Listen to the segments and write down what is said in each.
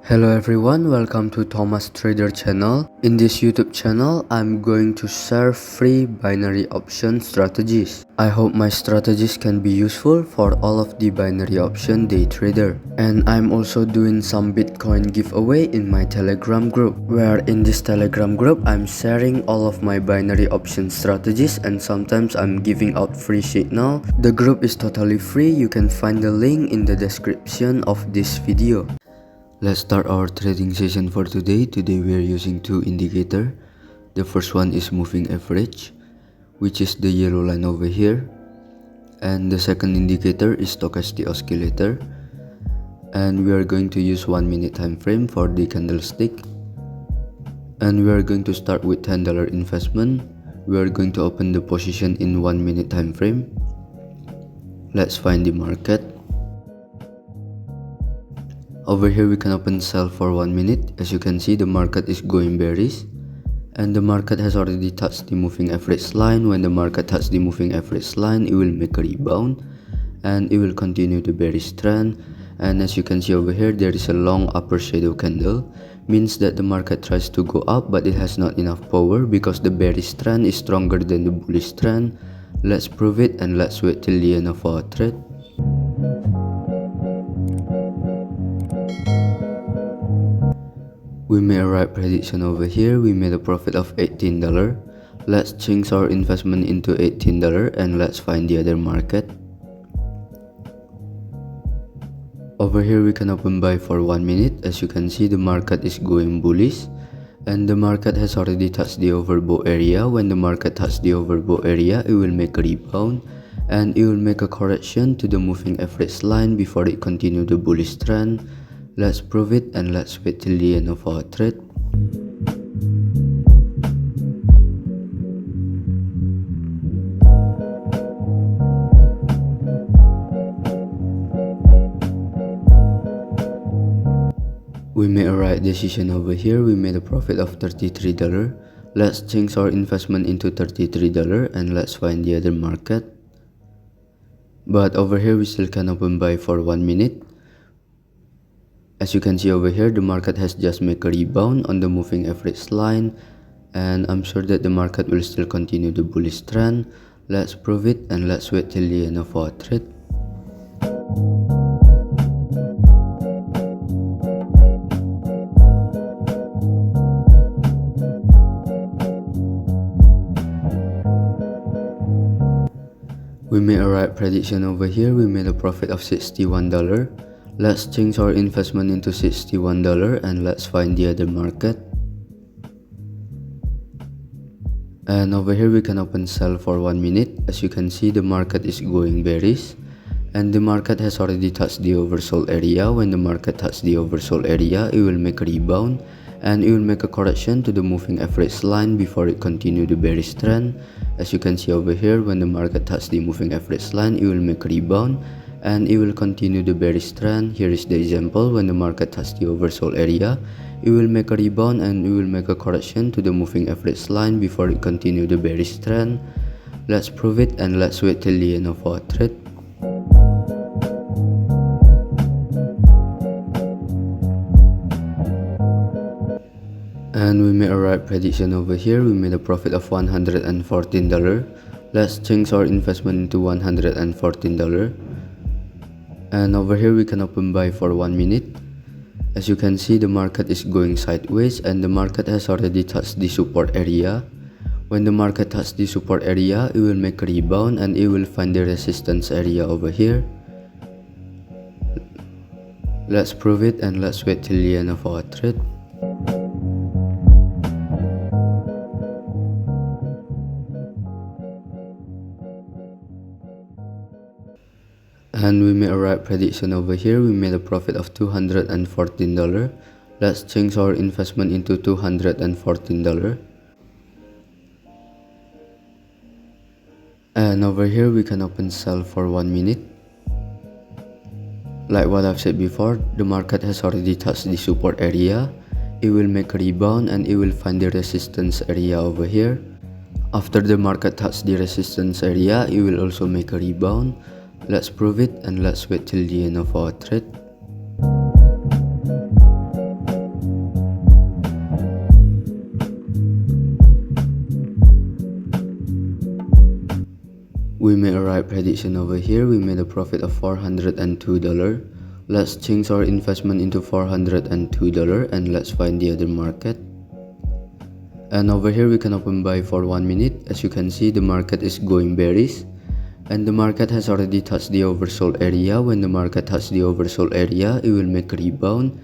Hello everyone, welcome to Thomas Trader channel. In this YouTube channel, I'm going to share free binary option strategies. I hope my strategies can be useful for all of the binary option day trader. And I'm also doing some Bitcoin giveaway in my Telegram group, where in this Telegram group, I'm sharing all of my binary option strategies and sometimes I'm giving out free signal. The group is totally free. You can find the link in the description of this video. Let's start our trading session for today. Today we are using two indicators. The first one is moving average, which is the yellow line over here. And the second indicator is stochastic oscillator. And we are going to use 1 minute time frame for the candlestick. And we are going to start with $10 investment. We are going to open the position in 1 minute time frame. Let's find the market. Over here we can open sell for 1 minute. As you can see, the market is going bearish and the market has already touched the moving average line. When the market touches the moving average line, it will make a rebound and it will continue the bearish trend. And as you can see over here, there is a long upper shadow candle, means that the market tries to go up but it has not enough power because the bearish trend is stronger than the bullish trend. Let's prove it and let's wait till the end of our trade. We made a right prediction over here. We made a profit of $18. Let's change our investment into $18 and let's find the other market. Over here we can open buy for 1 minute. As you can see, the market is going bullish and the market has already touched the overbought area. When the market touches the overbought area, it will make a rebound and it will make a correction to the moving average line before it continue the bullish trend. Let's prove it and let's wait till the end of our trade. We made a right decision over here. We made a profit of $33. Let's change our investment into $33 and let's find the other market. But over here we still can open buy for 1 minute. As you can see over here, the market has just made a rebound on the moving average line and I'm sure that the market will still continue the bullish trend. Let's prove it and let's wait till the end of our trade. We made a right prediction over here. We made a profit of $61. Let's change our investment into $61 and let's find the other market. And over here we can open sell for 1 minute. As you can see, the market is going bearish and the market has already touched the oversold area. When the market touches the oversold area, it will make a rebound and it will make a correction to the moving average line before it continue the bearish trend. As you can see over here, when the market touches the moving average line, it will make a rebound and it will continue the bearish trend. Here is the example. When the market touches the oversold area, it will make a rebound and it will make a correction to the moving average line before it continue the bearish trend. Let's prove it and let's wait till the end of our trade. And we made a right prediction over here. We made a profit of $114. Let's change our investment into $114. And over here we can open buy for 1 minute. As you can see, the market is going sideways and the market has already touched the support area. When the market touches the support area, it will make a rebound and it will find the resistance area over here. Let's prove it and let's wait till the end of our trade. And we made a right prediction over here. We made a profit of $214. Let's change our investment into $214. And over here we can open sell for 1 minute. Like what I've said before, the market has already touched the support area. It will make a rebound and it will find the resistance area over here. After the market touches the resistance area, it will also make a rebound. Let's prove it and let's wait till the end of our trade. We made a right prediction over here. We made a profit of $402. Let's change our investment into $402 and let's find the other market. And over here we can open buy for 1 minute. As you can see, the market is going bearish and the market has already touched the oversold area. When the market touches the oversold area, it will make a rebound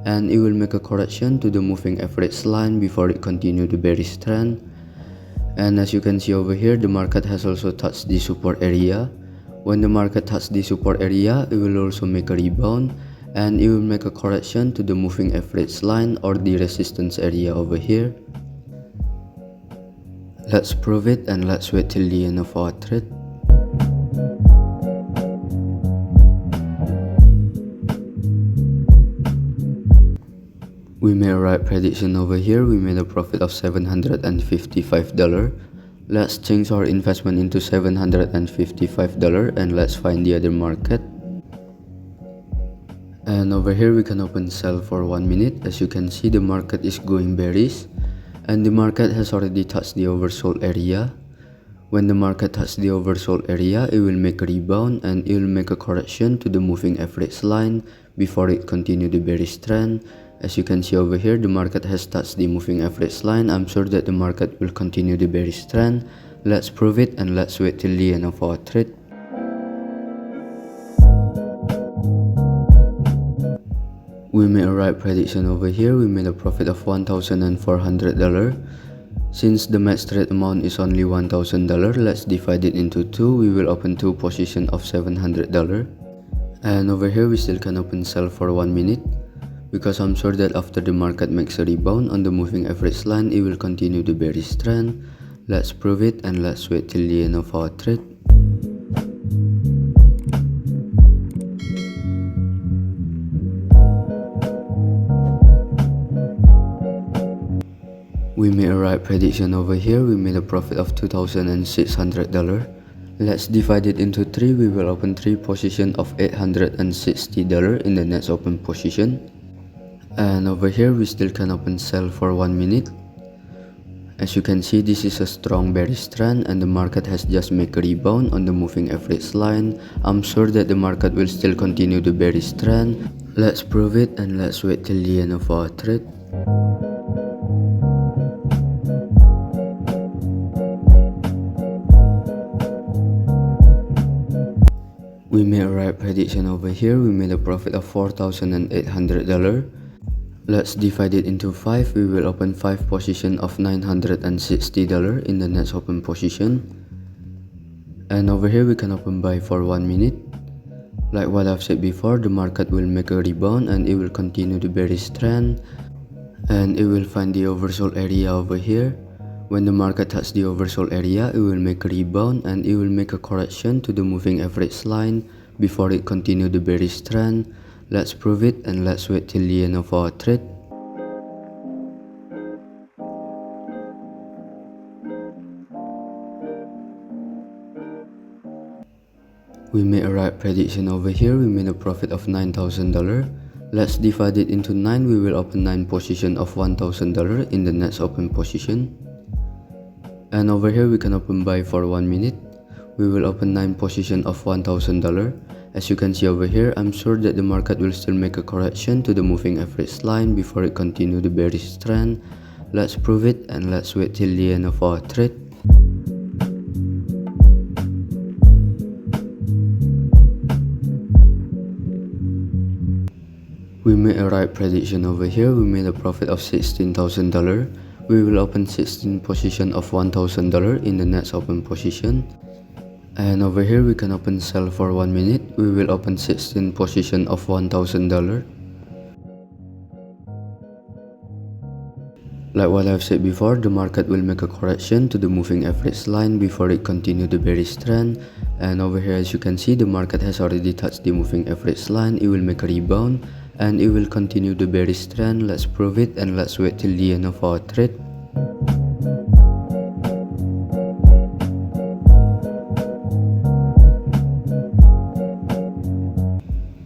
and it will make a correction to the moving average line before it continue the bearish trend. And as you can see over here, the market has also touched the support area. When the market touches the support area, it will also make a rebound and it will make a correction to the moving average line or the resistance area over here. Let's prove it and let's wait till the end of our trade. We made a right prediction over here. We made a profit of $755. Let's change our investment into $755 and let's find the other market. And over here we can open sell for 1 minute. As you can see, the market is going bearish and the market has already touched the oversold area. When the market touches the oversold area, it will make a rebound and it will make a correction to the moving average line before it continue the bearish trend. As you can see over here, the market has touched the moving average line. I'm sure that the market will continue the bearish trend. Let's prove it and let's wait till the end of our trade. We made a right prediction over here. We made a profit of $1,400. Since the max trade amount is only $1,000, let's divide it into 2. We will open 2 positions of $700. And over here we still can open sell for 1 minute, because I'm sure that after the market makes a rebound on the moving average line, it will continue the bearish trend. Let's prove it and let's wait till the end of our trade. We made a right prediction over here. We made a profit of $2,600. Let's divide it into 3. We will open 3 positions of $860 in the next open position. And over here we still can open sell for 1 minute. As you can see, this is a strong bearish trend and the market has just made a rebound on the moving average line. I'm sure that the market will still continue the bearish trend. Let's prove it and let's wait till the end of our trade. We made a right prediction over here. We made a profit of $4,800. Let's divide it into 5. We will open 5 positions of $960 in the next open position. And over here we can open buy for 1 minute. Like what I've said before, the market will make a rebound and it will continue the bearish trend. And it will find the oversold area over here. When the market touches the oversold area, it will make a rebound and it will make a correction to the moving average line before it continue the bearish trend. Let's prove it and let's wait till the end of our trade. We made a right prediction over here. We made a profit of $9,000. Let's divide it into 9. We will open 9 positions of $1,000 in the next open position. And over here we can open buy for 1 minute. We will open 9 positions of $1,000. As you can see over here, I'm sure that the market will still make a correction to the moving average line before it continue the bearish trend. Let's prove it and let's wait till the end of our trade. We made a right prediction over here. We made a profit of $16,000. We will open 16 positions of $1,000 in the next open position. And over here we can open sell for 1 minute. We will open 16 positions of $1,000. Like what I've said before, the market will make a correction to the moving average line before it continue the bearish trend. And over here, as you can see, the market has already touched the moving average line. It will make a rebound and it will continue the bearish trend. Let's prove it and let's wait till the end of our trade.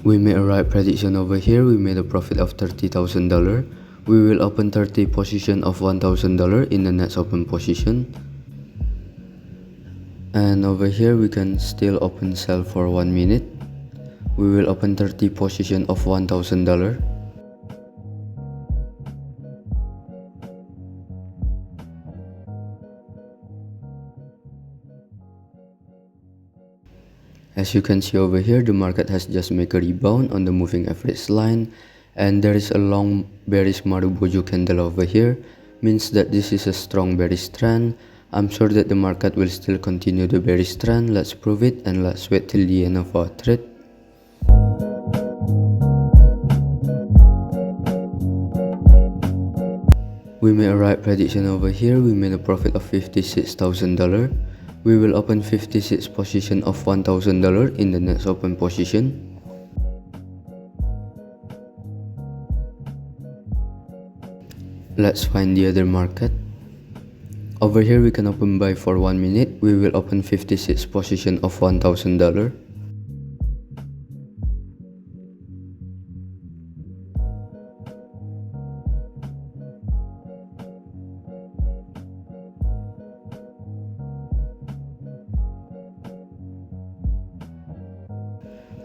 We made a right prediction over here. We made a profit of $30,000. We will open 30 position of $1,000 in the next open position. And over here we can still open sell for 1 minute. We will open 30 position of $1,000. As you can see over here, the market has just made a rebound on the moving average line, and there is a long bearish Marubozu candle over here, means that this is a strong bearish trend. I'm sure that the market will still continue the bearish trend. Let's prove it, and let's wait till the end of our trade. We made a right prediction over here. We made a profit of $56,000. We will open 56 position of $1,000 in the next open position. Let's find the other market. Over here we can open buy for 1 minute. We will open 56 position of $1,000.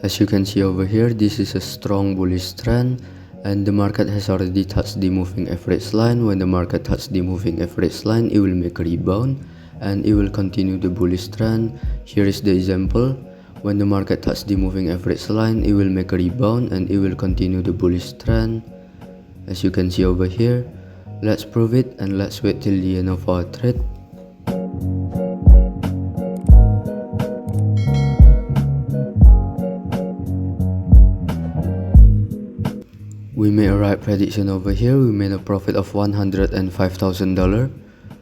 As you can see over here, this is a strong bullish trend, and the market has already touched the moving average line. When the market touches the moving average line, it will make a rebound and it will continue the bullish trend. Here is the example. When the market touches the moving average line, it will make a rebound and it will continue the bullish trend. As you can see over here, let's prove it, and let's wait till the end of our trade. We made a right prediction over here. We made a profit of $105,000.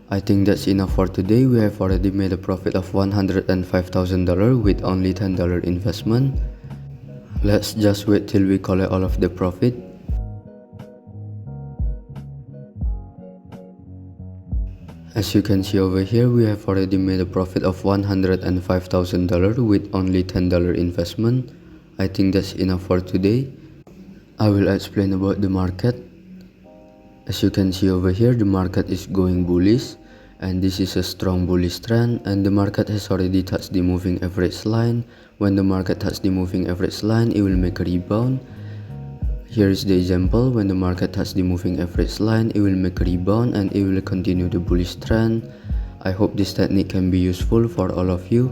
I think that's enough for today. We have already made a profit of $105,000 with only $10 investment. Let's just wait till we collect all of the profit. As you can see over here, we have already made a profit of $105,000 with only $10 investment. I think that's enough for today. I will explain about the market. As you can see over here, the market is going bullish, and this is a strong bullish trend, and the market has already touched the moving average line. When the market touches the moving average line, it will make a rebound. Here is the example. When the market touches the moving average line, it will make a rebound and it will continue the bullish trend. I hope this technique can be useful for all of you.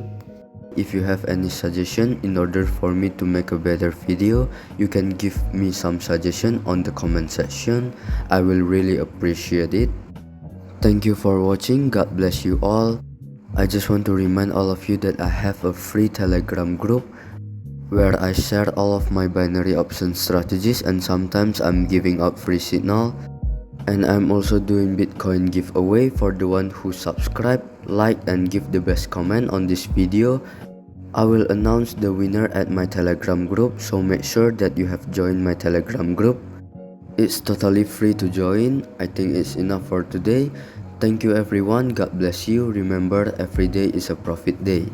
If you have any suggestion in order for me to make a better video, you can give me some suggestion on the comment section. I will really appreciate it. Thank you for watching. God bless you all. I just want to remind all of you that I have a free Telegram group where I share all of my binary option strategies, and sometimes I'm giving out free signal. And I'm also doing Bitcoin giveaway for the one who subscribe, like, and give the best comment on this video. I will announce the winner at my Telegram group, so make sure that you have joined my Telegram group. It's totally free to join. I think it's enough for today. Thank you everyone. God bless you. Remember, every day is a profit day.